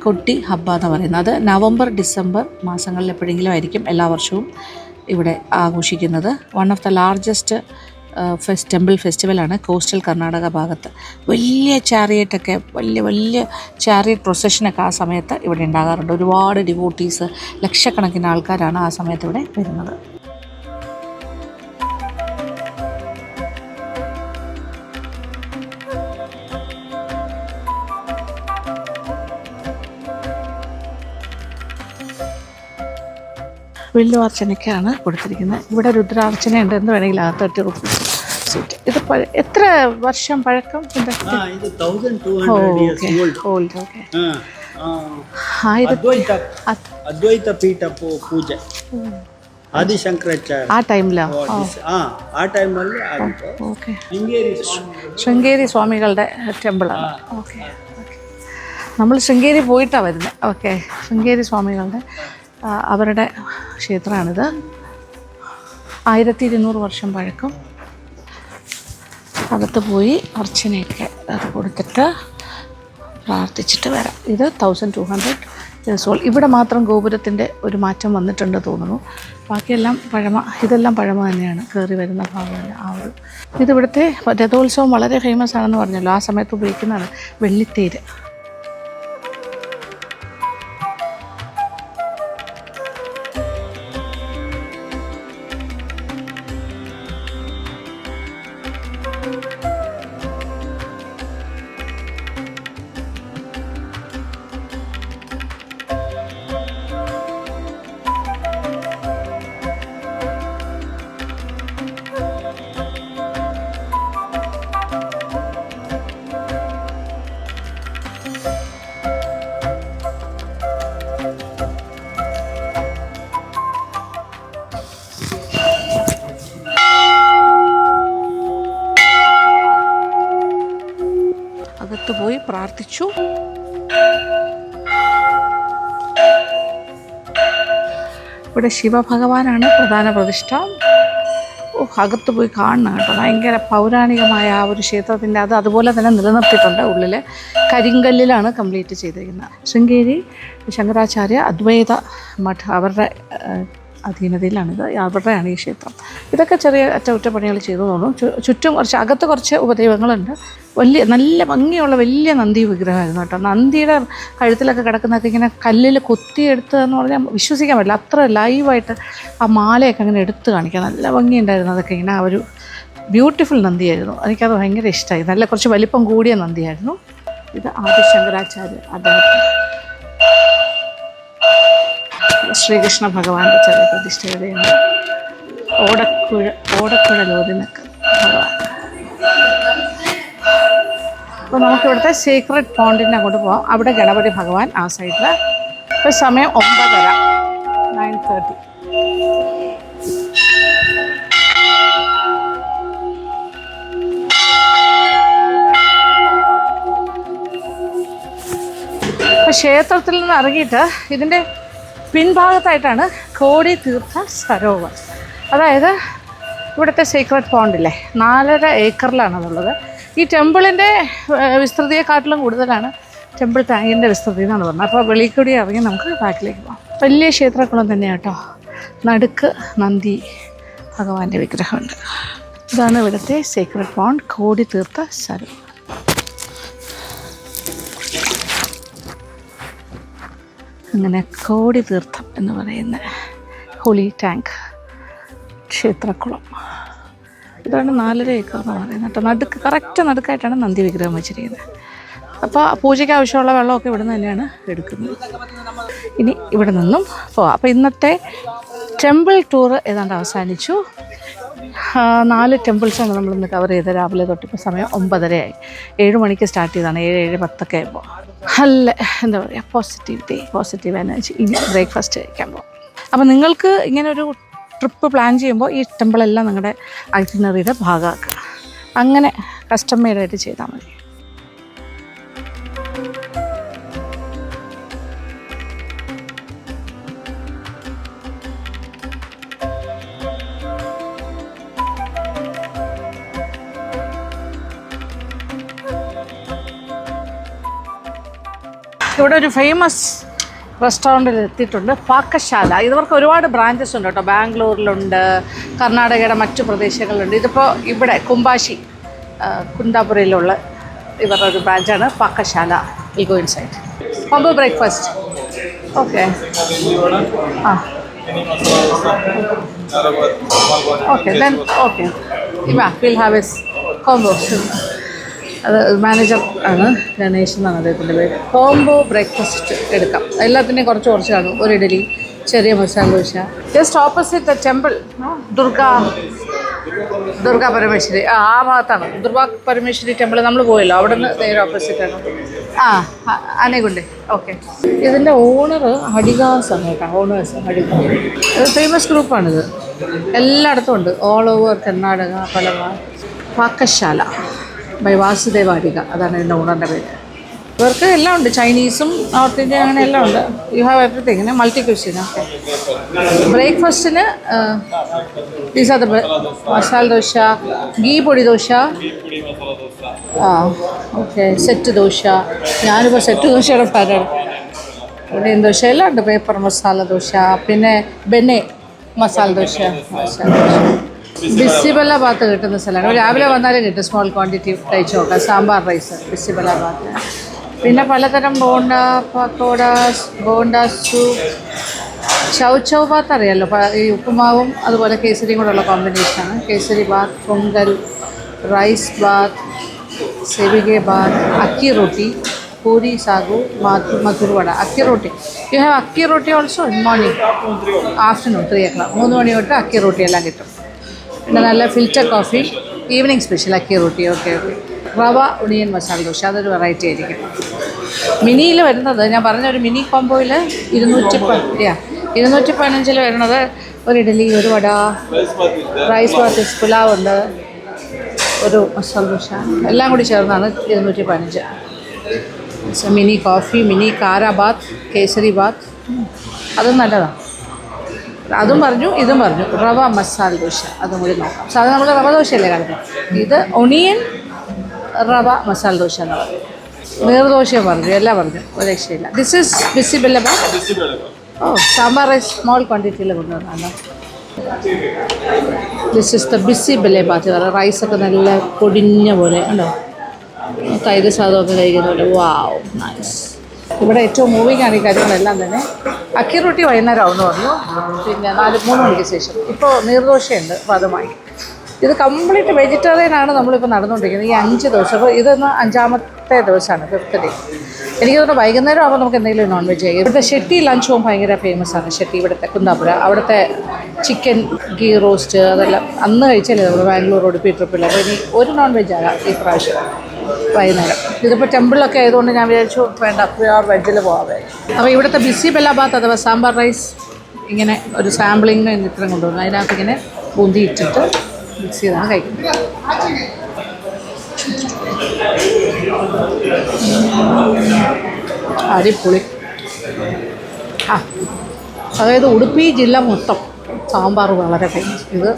കൊട്ടി ഹബ്ബ എന്ന് പറയുന്നത് അത് നവംബർ ഡിസംബർ മാസങ്ങളിൽ എപ്പോഴെങ്കിലും ആയിരിക്കും എല്ലാ വർഷവും ഇവിടെ ആഘോഷിക്കുന്നത്. One of the largest temple ഫെസ്റ്റിവലാണ് കോസ്റ്റൽ കർണാടക ഭാഗത്ത്. വലിയ ചാരിയറ്റൊക്കെ, വലിയ ചാരിയറ്റ് പ്രൊസഷനൊക്കെ ആ സമയത്ത് ഇവിടെ ഉണ്ടാകാറുണ്ട്. ഒരുപാട് ഡിവോട്ടീസ്, ലക്ഷക്കണക്കിന് ആൾക്കാരാണ് ആ സമയത്ത് ഇവിടെ വരുന്നത്. വില്ലുവാർച്ചനയ്ക്കാണ് കൊടുത്തിരിക്കുന്നത്. ഇവിടെ രുദ്രാർച്ചനയുണ്ട്, എന്ന് വേണമെങ്കിൽ 30 rupees സീറ്റ്. ഇത് എത്ര വർഷം പഴക്കം? ಅದ್ವೈತ ಪೀಠ ಪೂಜೆ ಆದಿಶಂಕರಾಚಾರ್ಯ ആ ടൈമിലോ? ಆ ಟೈಮಲ್ಲಿ ಆಗಿತ್ತು. ഓക്കെ. ಶೃಂಗೇರಿ ശൃംഗേരി സ്വാമികളുടെ ടെമ്പിളാണ്. ഓക്കെ. നമ്മൾ ശൃംഗേരി പോയിട്ടാണ് വരുന്നത്. ഓക്കെ. ശൃംഗേരി സ്വാമികളുടെ അവരുടെ ക്ഷേത്രമാണിത്. 1200 വർഷം പഴക്കം. അകത്ത് പോയി അർച്ചനയൊക്കെ കൊടുത്തിട്ട് പ്രാർത്ഥിച്ചിട്ട് വരാം. ഇത് 1200 years old. ഇവിടെ മാത്രം ഗോപുരത്തിൻ്റെ ഒരു മാറ്റം വന്നിട്ടുണ്ട് തോന്നുന്നു. ബാക്കിയെല്ലാം പഴമ. ഇതെല്ലാം പഴമ തന്നെയാണ്. കയറി വരുന്ന ഭാഗമല്ല ആ ഒരു. ഇതിവിടുത്തെ രഥോത്സവം വളരെ ഫേമസ് ആണെന്ന് പറഞ്ഞല്ലോ. ആ സമയത്ത് ഉപയോഗിക്കുന്നതാണ് വെള്ളിത്തേര്. അകത്ത് പോയി പ്രാർത്ഥിച്ചു. ഇവിടെ ശിവഭഗവാനാണ് പ്രധാന പ്രതിഷ്ഠ. അകത്ത് പോയി കാണണം കേട്ടോ. ഭയങ്കര പൗരാണികമായ ആ ഒരു ക്ഷേത്രത്തിൻ്റെ അതുപോലെ തന്നെ നിലനിർത്തിയിട്ടുണ്ട്. ഉള്ളിൽ കരിങ്കല്ലിലാണ് കംപ്ലീറ്റ് ചെയ്തിരിക്കുന്നത്. ശൃംഗേരി ശങ്കരാചാര്യ അദ്വൈത മഠ അവരുടെ അധീനതയിലാണിത്. അവരുടെയാണ് ഈ ക്ഷേത്രം. ഇതൊക്കെ ചെറിയ അറ്റകുറ്റപ്പണികൾ ചെയ്തു തോന്നുന്നു. ചുറ്റും കുറച്ച് ഉപദൈവങ്ങളുണ്ട്. നല്ല ഭംഗിയുള്ള വലിയ നന്ദി വിഗ്രഹമായിരുന്നു കേട്ടോ. നന്ദിയുടെ കഴുത്തിലൊക്കെ കിടക്കുന്നതൊക്കെ ഇങ്ങനെ കല്ലിൽ കൊത്തിയെടുത്തതെന്ന് പറഞ്ഞാൽ വിശ്വസിക്കാൻ പറ്റില്ല. അത്ര ലൈവായിട്ട് ആ മാലയൊക്കെ അങ്ങനെ എടുത്ത് കാണിക്കാം. നല്ല ഭംഗിയുണ്ടായിരുന്നു. അതൊക്കെ ഇങ്ങനെ ആ ഒരു ബ്യൂട്ടിഫുൾ നന്ദിയായിരുന്നു. എനിക്കത് ഭയങ്കര ഇഷ്ടമായി. നല്ല കുറച്ച് വലിപ്പം കൂടിയ നന്ദിയായിരുന്നു. ഇത് ആദിശങ്കരാചാര്യ അദ്ദേഹത്തിന് ശ്രീകൃഷ്ണ ഭഗവാന്റെ ചെറിയ പ്രതിഷ്ഠയുടെയാണ്. ഓടക്കുഴ ലോതിനൊക്കെ ഭഗവാൻ. അപ്പോൾ നമുക്കിവിടുത്തെ സീക്രട്ട് പോണ്ടിൻ്റെ അങ്ങോട്ട് പോകാം. അവിടെ ഗണപതി ഭഗവാൻ ആ സൈഡിൽ. ഇപ്പോൾ സമയം 9:30. അപ്പോൾ ക്ഷേത്രത്തിൽ നിന്ന് ഇറങ്ങിയിട്ട് ഇതിൻ്റെ പിൻഭാഗത്തായിട്ടാണ് കോടി തീർത്ഥ സരോവർ. അതായത് ഇവിടുത്തെ സീക്രട്ട് പോണ്ടില്ലേ, 4.5 ഏക്കറിലാണ് അതുള്ളത്. ഈ ടെമ്പിളിൻ്റെ വിസ്തൃതിയെക്കാട്ടിലും കൂടുതലാണ് ടെമ്പിൾ ടാങ്കിൻ്റെ വിസ്തൃതി എന്നാണ് പറഞ്ഞത്. അപ്പോൾ വെളിയിൽ കൂടി ഇറങ്ങി നമുക്ക് ബാക്കിലേക്ക് പോകാം. വലിയ ക്ഷേത്രക്കുളം തന്നെയാണ് കേട്ടോ. നടുക്ക് നന്ദി ഭഗവാന്റെ വിഗ്രഹമുണ്ട്. ഇതാണ് ഇവിടുത്തെ സീക്രട്ട് പോണ്ട്, കോടി തീർത്ഥ സരോവർ. അങ്ങനെ കോടി തീർത്ഥം എന്ന് പറയുന്ന ഹോളി ടാങ്ക് ക്ഷേത്രക്കുളം. ഇതാണ് 4.5 ഏക്കർ എന്ന് പറയുന്നത് കേട്ടോ. കറക്റ്റ് നടുക്കായിട്ടാണ് നന്ദി വിഗ്രഹം വെച്ചിരിക്കുന്നത്. അപ്പോൾ പൂജയ്ക്ക് ആവശ്യമുള്ള വെള്ളമൊക്കെ ഇവിടെ നിന്ന് തന്നെയാണ് എടുക്കുന്നത്. ഇനി ഇവിടെ നിന്നും പോവാം. അപ്പോൾ ഇന്നത്തെ ടെമ്പിൾ ടൂറ് ഏതാണ്ട് അവസാനിച്ചു. 4 ടെമ്പിൾസാണ് നമ്മളിന്ന് കവർ ചെയ്ത്. രാവിലെ തൊട്ടിപ്പോൾ സമയം 9:30 ആയി. 7 മണിക്ക് സ്റ്റാർട്ട് ചെയ്തതാണ്. 7:10 ആയപ്പോൾ. നല്ല എന്താ പറയുക, പോസിറ്റീവ് എനർജി. ഇനി ബ്രേക്ക്ഫാസ്റ്റ് കഴിക്കാൻ പോകും. അപ്പോൾ നിങ്ങൾക്ക് ഇങ്ങനൊരു ട്രിപ്പ് പ്ലാൻ ചെയ്യുമ്പോൾ ഈ ടെമ്പിളെല്ലാം നിങ്ങളുടെ ഐറ്റിനറിയുടെ ഭാഗമാക്കുക. അങ്ങനെ കസ്റ്റം മെയ്ഡായിട്ട് ചെയ്താൽ മതി. ഇവിടെ ഒരു ഫേമസ് റെസ്റ്റോറൻറ്റിൽ എത്തിയിട്ടുണ്ട്, പാക്കശാല. ഇവർക്ക് ഒരുപാട് ബ്രാഞ്ചസ് ഉണ്ട് കേട്ടോ. ബാംഗ്ലൂരിലുണ്ട്, കർണാടകയുടെ മറ്റു പ്രദേശങ്ങളിലുണ്ട്. ഇതിപ്പോൾ ഇവിടെ കുംബാശി കുന്താപുരയിലുള്ള ഇവരുടെ ഒരു ബ്രാഞ്ചാണ് Pakashala. We'll go inside. Combo breakfast. Okay. Okay then okay. We'll have this combo. അത് മാനേജർ ആണ്, ഗണേഷ് എന്നാണ് അദ്ദേഹത്തിൻ്റെ പേര്. കോംബോ ബ്രേക്ക്ഫാസ്റ്റ് എടുക്കാം. എല്ലാത്തിൻ്റെയും കുറച്ച് കാണും. ഒരു ഇഡലി, ചെറിയ masala dosa. Just opposite the temple, Durga Durga Parameshwari ആ ഭാഗത്താണ് ദുർഗാ പരമേശ്വരി ടെമ്പിൾ നമ്മൾ പോയല്ലോ അവിടെ നിന്ന് നേരെ ഓപ്പോസിറ്റാണ്. ആനേക്കുണ്ട്. ഓക്കെ. ഇതിൻ്റെ ഓണർ ഹരിദാസ് ആണ് കേട്ടോ. ഓണേഴ്സ് ഹരിദാസ്. ഇത് ഫേമസ് ഗ്രൂപ്പാണിത്. എല്ലായിടത്തും ഉണ്ട്. All over Karnataka. പല പാക്കശാല ബൈ വാസുദേവ ഹരിക. അതാണ് ഇതിൻ്റെ ഓണറിൻ്റെ പേര്. ഇവർക്ക് എല്ലാം ഉണ്ട്. ചൈനീസും നോർത്ത് ഇന്ത്യൻ അങ്ങനെ എല്ലാം ഉണ്ട്. You have everything. Multi cuisine. Okay. ബ്രേക്ക്ഫാസ്റ്റിന് these are the masala dosa, ghee podi dosa. Okay. Set dosa. ഞാനിപ്പോൾ സെറ്റ് ദോശയുടെ ഫാനാണ്. ഉള്ളിയൻ ദോശ എല്ലാം ഉണ്ട്. പേപ്പർ മസാല ദോശ, പിന്നെ ബെന്നെ മസാല ദോശ. ബിസിബെല്ലാബാത്ത് കിട്ടുന്ന സ്ഥലമാണ്. രാവിലെ വന്നാലും കിട്ടും. സ്മോൾ ക്വാണ്ടിറ്റി കഴിച്ച് നോക്കാം. സാമ്പാർ റൈസ് ബിസിബെല്ലാബാത്ത്. പിന്നെ പലതരം ബോണ്ട, പക്കോട, ബോണ്ട സൂപ്പ്, ചൗ ബാത്ത് അറിയാമല്ലോ. ഈ ഉപ്പുമാവും അതുപോലെ കേസരിയും കൂടെ ഉള്ള കോമ്പിനേഷനാണ്. Kesari bath, pongal, rice bath, sevige bath, akki roti, puri sagu, maddurvada. Akki roti. You have akki roti also in morning, afternoon 3 o'clock 3 മണി തൊട്ട് അക്കി റൊട്ടി എല്ലാം കിട്ടും. പിന്നെ നല്ല filter coffee. Evening special akki roti. Okay. Rava onion masala dosa. അതൊരു വെറൈറ്റി ആയിരിക്കും. മിനിയിൽ വരുന്നത് ഞാൻ പറഞ്ഞ ഒരു മിനി കോംബോയിൽ 215 വരുന്നത് ഒരു ഇഡലി, ഒരു വട, റൈസ് ബാത്ത്, പുലാവ് ഉണ്ട്, ഒരു മസാല ദോശ എല്ലാം കൂടി ചേർന്നാണ് 215. മിനി കോഫി, മിനി കാര ബാത്ത്, കേസരി ബാത്ത്. അതും നല്ലതാണ്. അതും പറഞ്ഞു ഇതും പറഞ്ഞു. റവ മസാല ദോശ അതും കൂടി നോക്കാം. സാധാരണ നമ്മൾ റവ ദോശയല്ലേ കാണുന്നത്. ഇത് ഒണിയൻ റവ മസാല ദോശ എന്ന് പറഞ്ഞു. നീർദോശ പറഞ്ഞു. എല്ലാം പറഞ്ഞു. ഒരു രക്ഷയില്ല. This is bisibelebath. Sambar rice small ക്വാണ്ടിറ്റിയിൽ കൊണ്ടുവന്നാണ്. This is the bisibelebath. റൈസൊക്കെ നല്ല പൊടിഞ്ഞ പോലെ ഉണ്ടോ. തൈര് സാധമൊക്കെ കഴിക്കുന്ന പോലെ. Wow, nice. ഇവിടെ ഏറ്റവും മൂവിങ് ആണ് ഈ കാര്യങ്ങളെല്ലാം തന്നെ. അക്കി റൊട്ടി വൈകുന്നേരം ആവുമെന്ന് പറഞ്ഞു. പിന്നെ 3 മണിക്ക് ശേഷം ഇപ്പോൾ നീർദോശയുണ്ട്. അപ്പോൾ അത് വാങ്ങി. ഇത് കംപ്ലീറ്റ് വെജിറ്റേറിയൻ ആണ് നമ്മളിപ്പോൾ നടന്നുകൊണ്ടിരിക്കുന്നത് ഈ 5 ദിവസം. അപ്പോൾ ഇതൊന്ന് 5ാമത്തെ ദിവസമാണ്, 5th ഡേ. എനിക്ക് തോന്നുന്നു വൈകുന്നേരം ആകുമ്പോൾ നമുക്ക് എന്തെങ്കിലും നോൺ വെജ് ചെയ്യാം. ഇവിടുത്തെ ഷെട്ടി ലഞ്ച് ഹോം ഭയങ്കര ഫേമസ് ആണ്. ഷെട്ടി ഇവിടുത്തെ കുന്താപുര. അവിടുത്തെ ചിക്കൻ ഗീ റോസ്റ്റ് അതെല്ലാം അന്ന് കഴിച്ചല്ലേ നമ്മൾ ബാംഗ്ലൂർ ഉടുപ്പി ട്രിപ്പില്ല. അപ്പോൾ ഇനി ഒരു നോൺ വെജ് ആകാം ഈ പ്രാവശ്യം വൈകുന്നേരം. ഇതിപ്പോൾ ടെമ്പിളൊക്കെ ആയതുകൊണ്ട് ഞാൻ വിചാരിച്ചു വേണ്ട, പ്യുവർ വെജിൽ പോകാതെ. അപ്പോൾ ഇവിടുത്തെ ബിസിബെല്ലാബാത്ത് അഥവാ സാമ്പാർ റൈസ് ഇങ്ങനെ ഒരു സാമ്പിളിങ്ങിന് ഇത്രയും കൊണ്ടുവന്നു. അതിനകത്ത് ഇങ്ങനെ ബൂന്തി ഇട്ടിട്ട് മിക്സ് ചെയ്താണ് കഴിക്കുന്നത്. അടിപൊളി. അതായത് ഉടുപ്പി ജില്ല മൊത്തം സാമ്പാർ വളരെ ഫേമസ്. ഇത്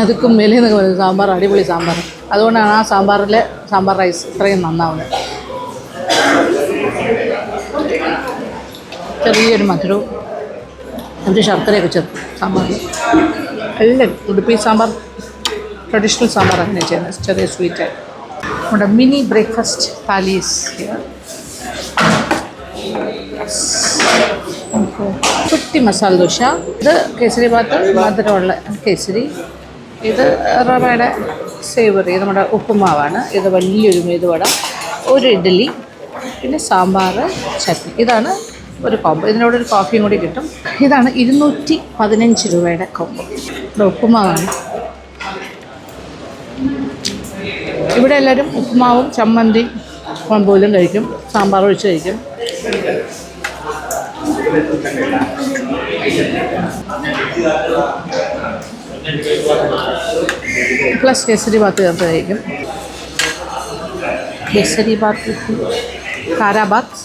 അതുക്കും മേലെന്നൊക്കെ പറയുന്നത് സാമ്പാർ അടിപൊളി സാമ്പാർ. അതുകൊണ്ടാണ് ആ സാമ്പാറിലെ സാമ്പാർ റൈസ് ഇത്രയും നന്നാവുന്നത്. ചെറിയൊരു മധുരവും ഒരു ശർക്കരയൊക്കെ ചേർത്ത് സാമ്പാറിൽ. എല്ലാം ഉടുപ്പി സാമ്പാർ ട്രഡീഷണൽ സാമ്പാർ അങ്ങനെ ചെയ്യുന്നത്. ചെറിയ സ്വീറ്റ്. നമ്മുടെ മിനി ബ്രേക്ക്ഫാസ്റ്റ് താലീസ്. കുട്ടി മസാല ദോശ. ഇത് കേസരി ബാത്ത്, മധുരമുള്ള കേസരി. ഇത് റവയുടെ സേവറി, നമ്മുടെ ഉപ്പുമാവാണ്. ഇത് വലിയൊരു മെതുവട, ഒരു ഇഡ്ഡലി, പിന്നെ സാമ്പാർ, ചട്നി. ഇതാണ് ഒരു കോംബോ. ഇതിനോടൊരു കോഫിയും കൂടി കിട്ടും. ഇതാണ് 215 രൂപയുടെ കോംബോ. ഇത് ഉപ്പുമാവാണ്. ഇവിടെ എല്ലാവരും ഉപ്പുമാവും ചമ്മന്തി കോംബോയിലും കഴിക്കും. സാമ്പാർ ഒഴിച്ച് കഴിക്കും. പ്ലസ് കേസരി ബാത്ത് ചേർത്ത് കഴിക്കും. കേസരി ബാത്ത്, കാരാ ബാത്ത്.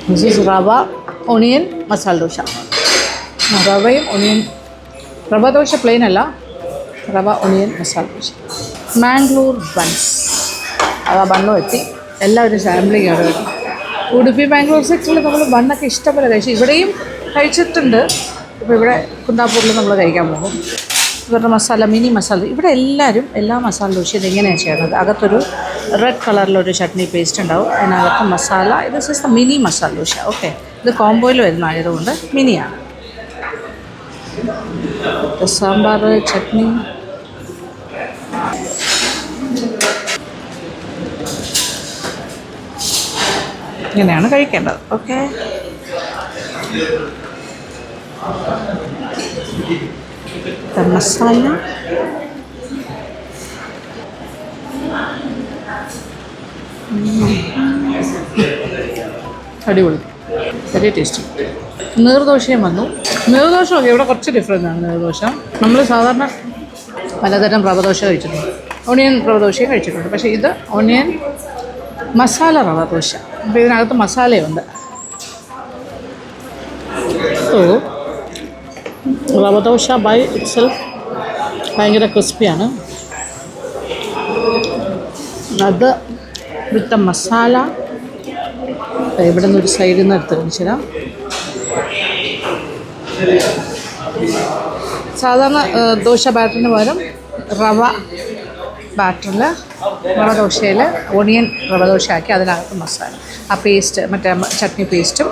ദിസ് ഈസ് റവ ഒണിയൻ മസാല ദോശ. റവയും ഒണിയൻ. റവ ദോശ പ്ലെയിൻ അല്ല, റവ ഒണിയൻ മസാല ദോശ. മാംഗ്ലൂർ ബൺസ്. അത് ആ ബണ്ണും എത്തി. എല്ലാവരും സാമ്പിളിങ് ആണ്. ഉടുപ്പി ബാംഗ്ലൂർ സെക്ടറിൽ നമ്മൾ ബണ്ണൊക്കെ ഇഷ്ടംപോലെ കഴിച്ചു. ഇവിടെയും കഴിച്ചിട്ടുണ്ട്. ഇപ്പോൾ ഇവിടെ കുന്താപ്പൂരിൽ നമ്മൾ കഴിക്കാൻ പോകും. ഇവരുടെ മസാല, മിനി മസാല. ഇവിടെ എല്ലാവരും എല്ലാ മസാല ദോശയും ഇങ്ങനെയാണ് ചെയ്യുന്നത്. അകത്തൊരു റെഡ് കളറിലൊരു ചട്നി പേസ്റ്റ് ഉണ്ടാവും. അതിനകത്ത് മസാല. ഇത് just mini masala dosa. Okay. ഇത് കോംബോയിൽ വരുന്നതായതുകൊണ്ട് മിനിയാണ്. സാമ്പാർ, ചട്നി. ഇങ്ങനെയാണ് കഴിക്കേണ്ടത്. ഓക്കെ. മസാല അടിപൊളി, വെരി ടേസ്റ്റി. നീർദോശയും വന്നു. നീർദോശ ഒക്കെ ഇവിടെ കുറച്ച് ഡിഫറെൻ്റ് ആണ്. നീർദോശ നമ്മൾ സാധാരണ പലതരം റവ ദോശ കഴിച്ചിട്ടുണ്ട്, ഓണിയൻ റവ ദോശയും കഴിച്ചിട്ടുണ്ട്. പക്ഷേ ഇത് ഓണിയൻ മസാല റവ ദോശ. അപ്പോൾ ഇതിനകത്ത് മസാലയുണ്ട്. സോ റവ ദോശ ബൈ ഇറ്റ്സെൽഫ് ഭയങ്കര ക്രിസ്പിയാണ്. അത് വിത്ത് മസാല ഇവിടെ നിന്ന് ഒരു സൈഡിൽ നിന്ന് എടുത്ത് കാണിച്ചുതരാം. സാധാരണ ദോശ ബാറ്ററിന് പകരം റവ ബാറ്ററിൽ റവ ദോശയിൽ ഓണിയൻ റവ ദോശ ആക്കി അതിനകത്ത് മസാല, ആ പേസ്റ്റ് മറ്റേ ചട്നി പേസ്റ്റും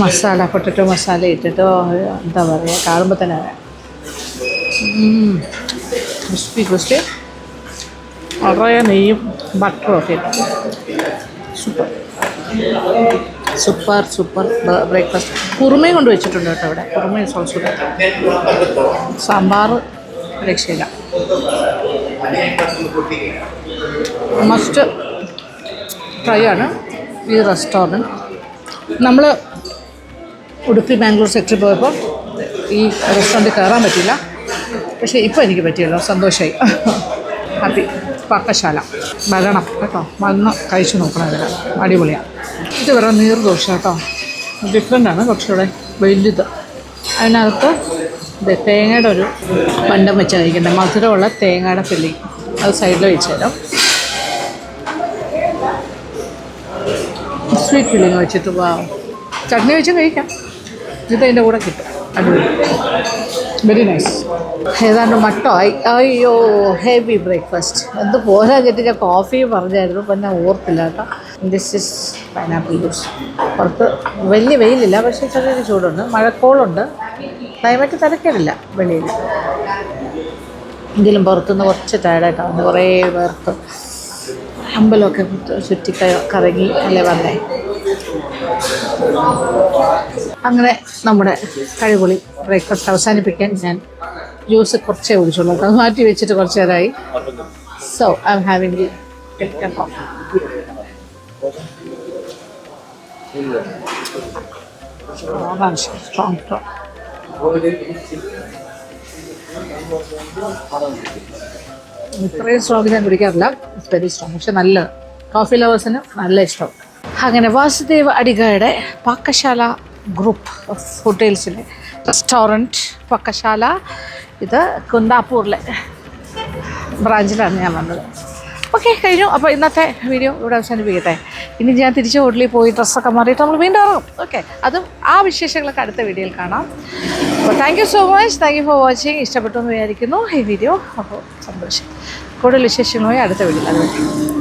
മസാല പൊട്ടറ്റോ മസാല ഇട്ടിട്ട് എന്താ പറയുക, കാണുമ്പോൾ തന്നെ ക്രിസ്പി ക്രിസ്പി, നിറയെ നെയ്യും ബട്ടറും ഒക്കെ. Super super super breakfast. കുറുമയും കൊണ്ട് വെച്ചിട്ടുണ്ട് കേട്ടോ ഇവിടെ. കുറുമയും സോൾസും, സാമ്പാർ രക്ഷയില്ല. മസ്റ്റ് ട്രൈ ആണ് ഈ റെസ്റ്റോറൻറ്റ്. നമ്മൾ ഉടുപ്പി ബാംഗ്ലൂർ സെക്ടറിൽ പോയപ്പോൾ ഈ റെസ്റ്റോറൻറ്റിൽ കയറാൻ പറ്റില്ല. പക്ഷേ ഇപ്പോൾ എനിക്ക് പറ്റിയല്ലോ, സന്തോഷമായി, ഹാപ്പി. പാക്കശാല വരണം കേട്ടോ, വന്ന് കഴിച്ചു നോക്കണം. ഇതിൽ അടിപൊളിയാണ്. ഇത് വേറെ നീർദോശ കേട്ടോ, ഡിഫറെൻ്റാണ്, കുറച്ചുകൂടെ വലുത്. അതിനകത്ത് തേങ്ങയുടെ ഒരു പണ്ടം വെച്ച് കഴിക്കേണ്ടത്, മധുരമുള്ള തേങ്ങയുടെ ഫില്ലിങ്. അത് സൈഡിൽ വെച്ച് തരാം. സ്വീറ്റ് ഫില്ലിങ് വെച്ചിട്ട് ചട്നി വെച്ച് കഴിക്കാം. ഇത് അതിൻ്റെ കൂടെ കിട്ടും. അടിപൊളി, വെരി നൈസ്. ഏതാണ്ട് മട്ടോ അയ്യോ, ഹെവി ബ്രേക്ക്ഫാസ്റ്റ്. എന്ത് പോരാ ചേട്ടി, ഞാൻ കോഫി പറഞ്ഞായിരുന്നു, അപ്പം ഞാൻ ഓർത്തില്ല കേട്ടോ. This is pineapple juice. പുറത്ത് വലിയ വെയിലില്ല, പക്ഷേ ചെറിയൊരു ചൂടുണ്ട്, മഴക്കോളുണ്ട്, ക്ലൈമറ്റ് തിരക്കില്ല വെളിയിൽ. എങ്കിലും പുറത്തുനിന്ന് കുറച്ച് ടയർഡായിട്ടാണ്, കുറേ പേർക്ക് അമ്പലമൊക്കെ ചുറ്റി കറങ്ങി അല്ലേ വന്നേ. അങ്ങനെ നമ്മുടെ കഴിപൊളി ബ്രേക്ക്ഫാസ്റ്റ് അവസാനിപ്പിക്കാൻ ഞാൻ ജ്യൂസ് കുറച്ചേ കുടിച്ചുള്ളൂ, അത് മാറ്റി വെച്ചിട്ട് കുറച്ച് നേരമായി. So I M having strong. ഇത്രയും സ്ട്രോങ് ഞാൻ കുടിക്കാറില്ല, ഇറ്റ്സ് വെരി സ്ട്രോങ്. പക്ഷെ നല്ല കോഫി ലവേഴ്സിന് നല്ല ഇഷ്ടം. അങ്ങനെ വാസുദേവ് അടിഗയുടെ പാക്കശാല ഗ്രൂപ്പ് ഓഫ് ഹോട്ടൽസിലെ റെസ്റ്റോറൻറ്റ് പാക്കശാല, ഇത് കുന്താപ്പൂരിലെ ബ്രാഞ്ചിലാണ് ഞാൻ വന്നത്. ഓക്കെ, കഴിഞ്ഞു. അപ്പോൾ ഇന്നത്തെ വീഡിയോ ഇവിടെ അവസാനിപ്പിക്കട്ടെ. ഇനി ഞാൻ തിരിച്ച് ഹോട്ടലിൽ പോയി ഡ്രസ്സൊക്കെ മാറിയിട്ട് നമ്മൾ വീണ്ടും ഇറങ്ങും. ഓക്കെ, അതും ആ വിശേഷങ്ങളൊക്കെ അടുത്ത വീഡിയോയിൽ കാണാം. അപ്പോൾ thank you so much, thank you for watching. ഇഷ്ടപ്പെട്ടു എന്ന് വിചാരിക്കുന്നു ഈ വീഡിയോ. അപ്പോൾ സന്തോഷം. കൂടുതൽ വിശേഷങ്ങളുമായി അടുത്ത വീഡിയോയിൽ. അതുവരെ.